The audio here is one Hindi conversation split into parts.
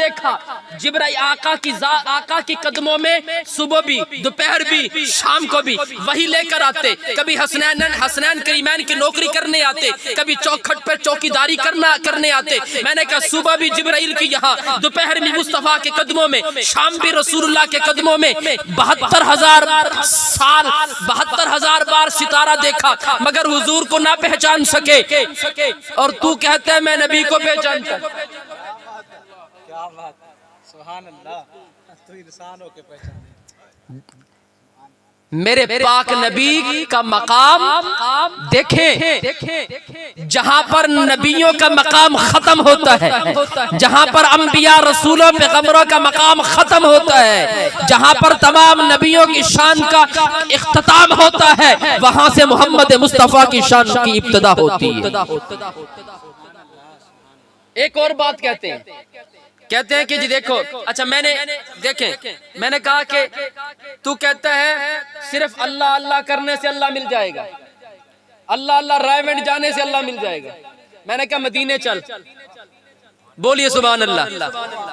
देखा जिब्राइल आका की कदमों में सुबह भी, दोपहर भी, शाम को भी वही लेकर आते। कभी हसनैन करीमैन की नौकरी करने आते, कभी चौखट पर चौकीदारी करने आते। मैंने कहा सुबह भी जिब्राइल की यहाँ, दोपहर भी मुस्तफा के कदमों में, शाम भी रसूलुल्लाह के कदमों में। 72,000 बार सितारा देखा मगर हुजूर को ना पहचान सके, और तू कहता है मैं नबी को पहचानता। क्या बात, सुभान अल्लाह, तू इंसान हो के पहचान। मेरे पाक नबी का मकाम देखें, जहां पर नबियों का मकाम खत्म होता है, जहां पर अंबिया रसूलों पैगंबरों का मकाम खत्म होता है, जहां पर तमाम नबियों की शान का इख्तिताम होता है, वहां से मोहम्मद मुस्तफा की शान की इब्तिदा होती है। एक और बात कहते हैं कि जी देखो, अच्छा मैंने कहा कि तू कहता है सिर्फ अल्लाह अल्लाह करने से अल्लाह मिल जाएगा, अल्लाह अल्लाह रायवेंट जाने से अल्लाह मिल जाएगा। मैंने कहा मदीने चल, बोलिए सुभान अल्लाह,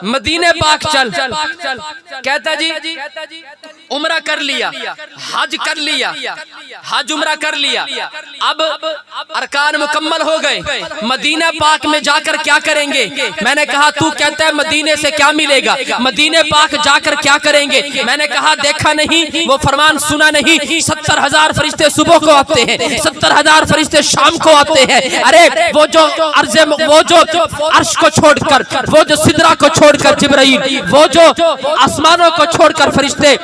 मदीने पाक चल। कहता जी उम्रा कर लिया, हज कर लिया, हज उम्रा कर लिया, अब अरकान मुकम्मल हो गए, मदीना पाक में जाकर क्या करेंगे? मैंने कहा तू कहता है मदीने से क्या मिलेगा, मदीने पाक जाकर क्या करेंगे? मैंने कहा देखा नहीं, वो फरमान सुना नहीं, 70,000 फरिश्ते सुबह को आते हैं, 70,000 फरिश्ते शाम को आते हैं। अरे वो जो अर्श को छोड़कर, वो जो सिदरा को छोड़कर जिब्राइल, वो जो आसमानों को छोड़कर फरिश्ते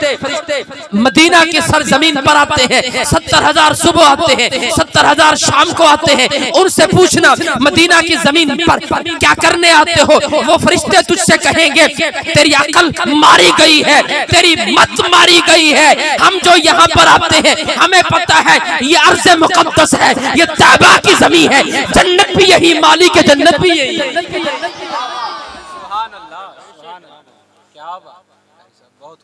मदीना की सरजमीन पर आते हैं, 70,000 सुबह आते हैं, 70,000 शाम को आते हैं। उनसे पूछना मदीना की जमीन पर क्या करने आते हो? वो फरिश्ते तुझसे कहेंगे तेरी अकल मारी गई है, तेरी मत मारी गई है। हम जो यहाँ पर आते हैं हमें पता है ये अर्ज़ मुक़द्दस है, ये तैबा की जमीन है, जन्नत भी यही, मालिक के जन्नत भी यही है।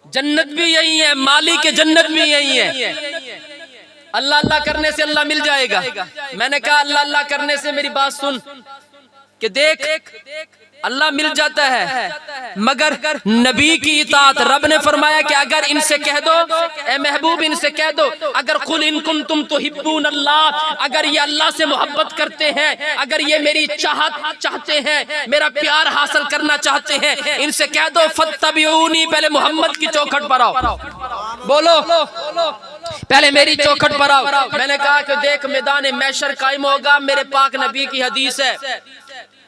जन्नत भी यही है, मालिक के जन्नत भी यही है। अल्लाह अल्लाह करने से अल्लाह मिल जाएगा। मैंने कहा अल्लाह अल्लाह करने से मेरी बात सुन कि देख अल्लाह मिल जाता है मगर नबी की इताअत। रब ने फरमाया कि अगर इनसे कह दो, ए महबूब इनसे कह दो, अगर कुल इन कुंतुम तुहिब्बून अल्लाह, अगर ये अल्लाह से मोहब्बत करते हैं, अगर ये मेरी चाहत चाहते हैं, मेरा प्यार हासिल करना चाहते हैं, इनसे कह दो फत्तबिऊनी, पहले मोहम्मद की चौखट पर आओ, बोलो पहले मेरी चौखट पर आओ। मैंने कहा कि देख मैदान महशर कायम होगा, मेरे पाक नबी की हदीस है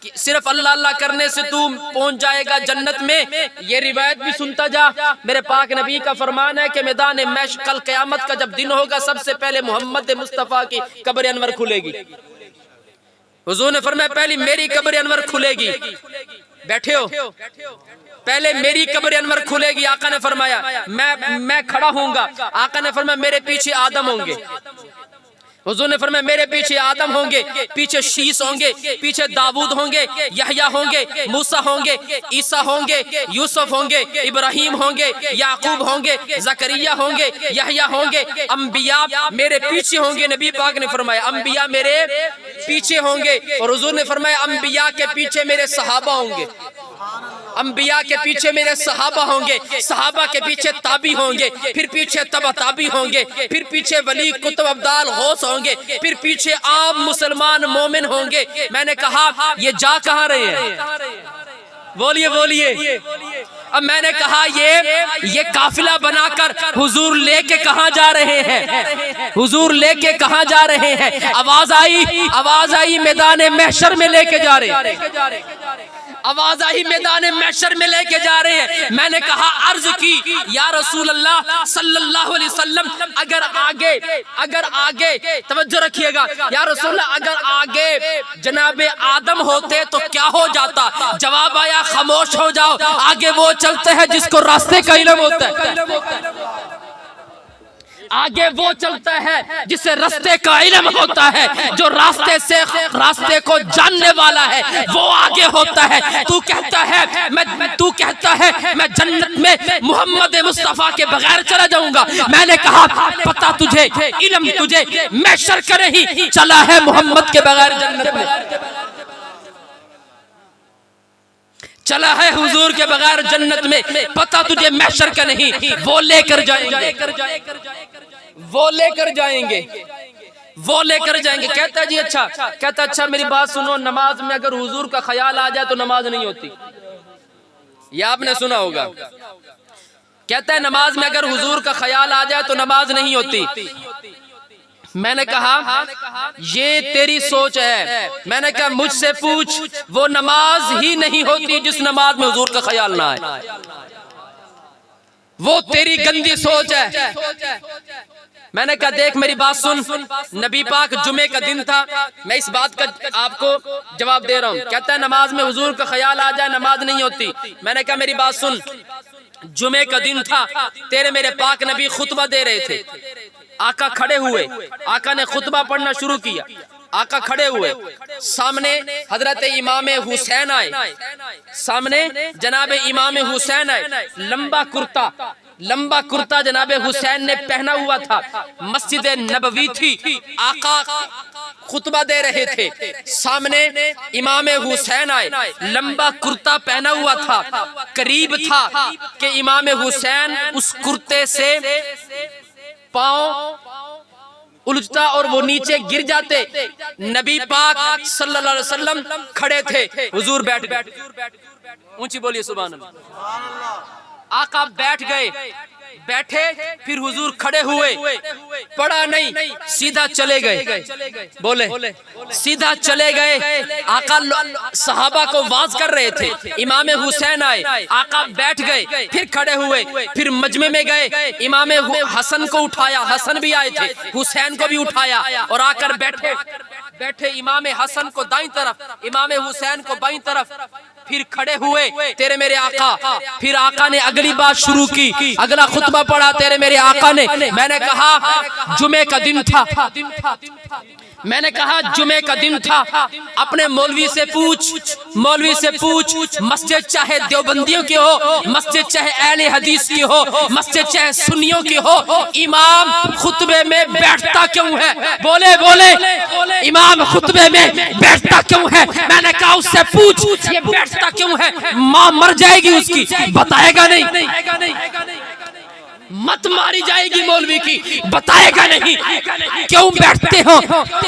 कि सिर्फ अल्लाह अल्लाह करने से तू पहुंच जाएगा जन्नत में। ये रिवायत भी सुनता जा, मेरे पाक नबी का फरमान है कि मैदान महशर कल क़यामत का जब दिन होगा, सबसे पहले मोहम्मद मुस्तफ़ा की कब्र अनवर खुलेगी। हुजूर ने फरमाया पहले मेरी कब्र अनवर खुलेगी, बैठे हो, पहले मेरी कब्र अनवर खुलेगी। आका ने फरमाया मैं खड़ा होऊंगा, आका ने फरमाया मेरे पीछे आदम होंगे, हुजूर ने फरमाया मेरे पीछे आदम होंगे, पीछे शीश होंगे, पीछे दाऊद होंगे, यहया होंगे, मूसा होंगे, ईसा होंगे, यूसुफ होंगे, इब्राहिम होंगे, याकूब होंगे, जकरिया होंगे, यहया होंगे, अंबिया मेरे पीछे होंगे। नबी पाक ने फरमाया अंबिया मेरे पीछे होंगे, और हुजूर ने फरमाया अंबिया के पीछे मेरे सहाबा होंगे, अंबिया के पीछे मेरे सहाबा होंगे, सहाबा के पीछे ताबी होंगे, फिर पीछे तबा ताबी होंगे, फिर पीछे वली कुतुब अब्दाल गौस होंगे, फिर पीछे आम मुसलमान मोमिन होंगे। मैंने कहा ये जा कहाँ रहे हैं? बोलिए बोलिए। अब मैंने कहा ये काफिला बनाकर हुजूर लेके कहाँ जा रहे हैं? हुजूर लेके कहाँ जा रहे हैं? आवाज आई मैदान महशर में लेके जा रहे हैं, आवाज आई मैदान महशर में लेके जा रहे हैं। मैंने कहा अर्ज की या रसूल अल्लाह सल्लल्लाहु अलैहि वसल्लम, अगर आगे तवज्जो रखिएगा, या रसूल अल्लाह अगर आगे जनाबे आदम होते तो क्या हो जाता? जवाब आया खामोश हो जाओ, आगे वो चलते हैं जिसको रास्ते का इल्म होता है, आगे वो चलता है जिसे रास्ते का इल्म होता है, जो रास्ते को जानने वाला है वो आगे होता है। तू कहता है मैं जन्नत में मोहम्मद मुस्तफा के बगैर चला जाऊंगा। मैंने कहा पता तुझे, इल्म तुझे महशर करे ही चला है मोहम्मद के बगैर जन्नत में। चला है हुजूर के बगैर जन्नत में, पता तुझे महशर का नहीं, वो लेकर जाएंगे, वो लेकर जाएंगे, वो लेकर जाएंगे। कहता है जी अच्छा, कहता अच्छा मेरी बात सुनो, नमाज में अगर हुजूर का ख्याल आ जाए तो नमाज नहीं होती, ये आपने सुना होगा। कहता है नमाज में अगर हुजूर का ख्याल आ जाए तो नमाज नहीं होती। मैंने कहा ये तेरी सोच है। मैंने कहा मुझसे पूछ, वो नमाज ही नहीं होती जिस नमाज में हुजूर का ख्याल ना आए, वो तेरी गंदी सोच है। मैंने कहा देख मेरी बात सुन, नबी पाक जुमे का दिन था, मैं इस बात का आपको जवाब दे रहा हूँ। कहता है नमाज में हुजूर का ख्याल आ जाए नमाज नहीं होती। मैंने कहा मेरी बात सुन, जुमे का दिन था, तेरे मेरे पाक नबी खुतबा दे रहे थे, आका खड़े हुए, आका ने खुतबा पढ़ना शुरू किया, आका खड़े हुए, सामने हजरत इमाम हुसैन आए, सामने जनाब इमाम हुसैन आए, लंबा कुर्ता जनाब हुसैन ने पहना हुआ था, मस्जिद नबवी थी, आका खुतबा दे रहे थे, सामने इमाम हुसैन आए, लंबा कुर्ता पहना हुआ था, करीब था कि इमाम हुसैन उस कुर्ते से पांव उलझता और वो नीचे गिर जाते। नबी पाक सल्लल्लाहु अलैहि वसल्लम खड़े थे, हुजूर बैठ गए, ऊंची बोलिए सुभान अल्लाह। आका बैठ गए, बैठे, फिर हुजूर खड़े हुए, पढ़ा नहीं, सीधा चले गए, बोले सीधा चले गए। आका सहाबा को वाज कर रहे थे, इमाम हुसैन आए, आका बैठ गए, फिर खड़े हुए, फिर मजमे में गए, इमाम हसन को उठाया, हसन भी आए थे, हुसैन को भी उठाया और आकर बैठे इमाम हसन को दाईं तरफ, इमाम हुसैन को बाईं तरफ, फिर खड़े हुए तेरे मेरे आका। फिर आका ने अगली बात शुरू की, अगला खुतबा पढ़ा तेरे मेरे आका ने। मैंने कहा जुमे का दिन था, मैंने कहा जुमे का दिन था, अपने मौलवी से पूछ, मस्जिद चाहे देवबंदियों की हो, मस्जिद चाहे अहले हदीस की हो, मस्जिद चाहे सुन्नियों की हो, इमाम खुतबे में बैठता क्यों है? बोले इमाम खुतबे में बैठता क्यों है? मैंने कहा उससे पूछ ये बैठता क्यों है, मां मर जाएगी उसकी, बताएगा नहीं, मत मारी जाएगी मौलवी की, बताएगा नहीं क्यों बैठते हो।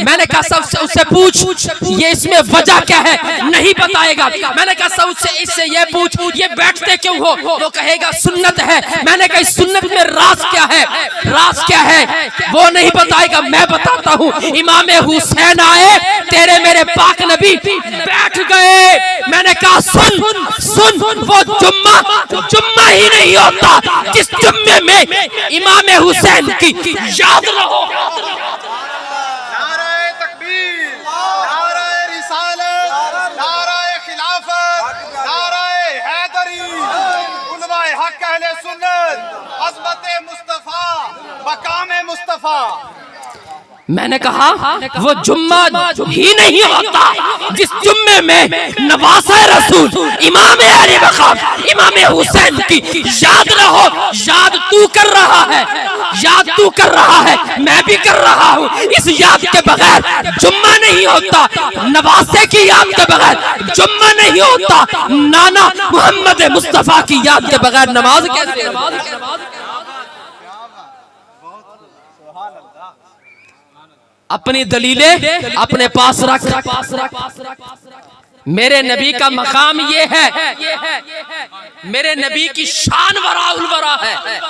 मैंने कहा सबसे उससे पूछ ये इसमें वजह क्या है, नहीं बताएगा। मैंने कहा सबसे इससे ये पूछ ये बैठते क्यों हो, वो कहेगा सुन्नत है। मैंने कहा इस सुन्नत में राज क्या है, राज क्या है, वो नहीं बताएगा, मैं बताता हूँ। इमाम हुसैन आए, तेरे मेरे पाक नबी बैठ गए। मैंने कहा सुन वो जुम्मा ही नहीं होता जिस जुम्मे में इमाम हुसैन की याद रहो। नाराए तकबीर, नाराए रिसालत, नाराए खिलाफत, नाराए हैदरी, उलमाए हक अहले सुन्नत, अज़मत मुस्तफा, मकाम मुस्तफा। मैंने कहा वो जुम्मा ही नहीं होता जिस जुम्मे में नवासा रसूल इमाम अली मकाम इमाम हुसैन की याद रहो। याद तू कर रहा है, याद तू कर रहा है, मैं भी कर रहा हूँ। इस याद के बगैर जुम्मा नहीं होता, नवासे की याद के बगैर जुम्मा नहीं होता, नाना मोहम्मद मुस्तफा की याद के बगैर नमाज कैसे? अपनी दलीलें अपने पास रख। मेरे नबी का मकाम ये है, मेरे नबी की शान वराउल वरा है,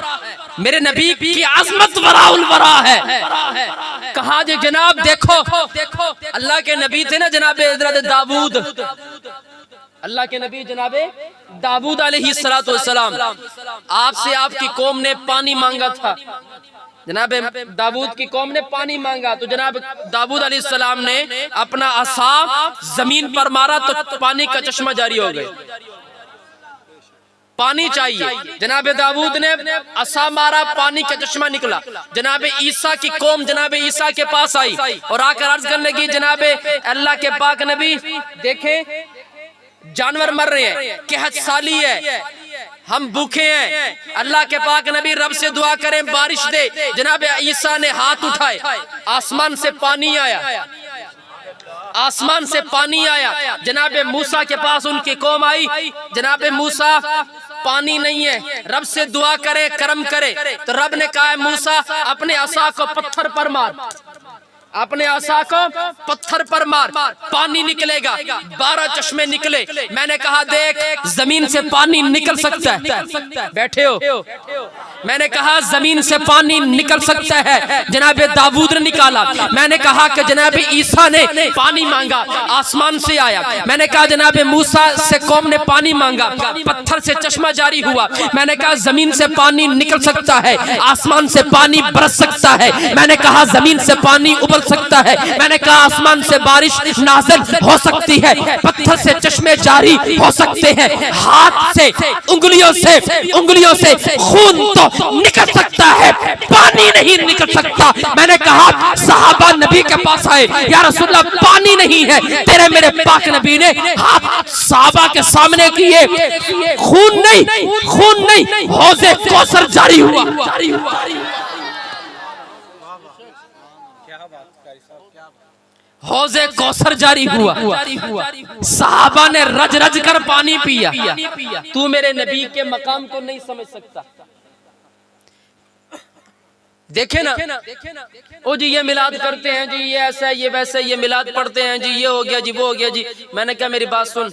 मेरे नबी की आजमत वराउल वरा है। कहा जे जनाब देखो अल्लाह के नबी थे ना जनाब हजरत दाऊद, अल्लाह के नबी जनाबे दाऊद अलैहिस्सलातु वस्सलाम, आपसे आपकी कौम ने पानी मांगा था। जनाब दाऊद की कौम ने पानी मांगा तो जनाब दाऊद अलैहिस्सलाम ने अपना असा जमीन पर मारा तो पानी का चश्मा जारी हो गया। पानी चाहिए, जनाब दाऊद ने असा मारा, पानी का चश्मा निकला। जनाब ईसा की कौम जनाब ईसा के पास आई और आकर अर्ज करने लगी जनाब अल्लाह के पाक नबी देखे जानवर मर रहे हैं, कहत साली है, हम भूखे हैं, अल्लाह के पाक नबी रब से दुआ करें बारिश दे। जनाब ईसा ने हाथ उठाए, आसमान से पानी आया, आसमान से पानी आया, जनाबे मूसा के पास उनकी कौम आई, जनाबे मूसा पानी नहीं है, रब से दुआ करे, करम करे। तो रब ने कहा मूसा अपने असा को पत्थर पर मार, अपने आसा को पत्थर पर मार, पानी निकलेगा। 12 चश्मे निकले। मैंने कहा देख जमीन से पानी निकल सकता है, बैठे हो, मैंने कहा जमीन से पानी निकल सकता है। जनाबे दाऊद ने निकाला। मैंने कहा कि जनाबे ईसा ने पानी मांगा, आसमान से आया। मैंने कहा जनाबे मूसा से कौम ने पानी मांगा, पत्थर से चश्मा जारी हुआ। मैंने कहा जमीन से पानी निकल सकता है, आसमान से पानी बरस सकता है। मैंने कहा जमीन से पानी उबल सकता है। मैंने कहा आसमान से बारिश नाज़िल हो सकती है, पत्थर से चश्मे जारी हो सकते हैं, हाथ से उंगलियों से खून तो निकल सकता है, पानी नहीं निकल सकता। मैंने कहा सहाबा नबी के पास आए, या रसूलल्लाह पानी नहीं है। तेरे मेरे पाक नबी ने हाथ सहाबा के सामने किए, खून नहीं, हौज़े कौसर जारी हुआ। हौज़े कौसर जारी हुआ। सहाबा ने रज रज कर पानी पिया। तू मेरे नबी के मकाम को नहीं समझ सकता। देखे ना, ओ जी ये मिलाद करते हैं जी, ये ऐसा है, ये वैसा है, ये मिलाद पढ़ते हैं जी, ये हो गया जी, वो हो गया जी। मैंने कहा मेरी बात सुन,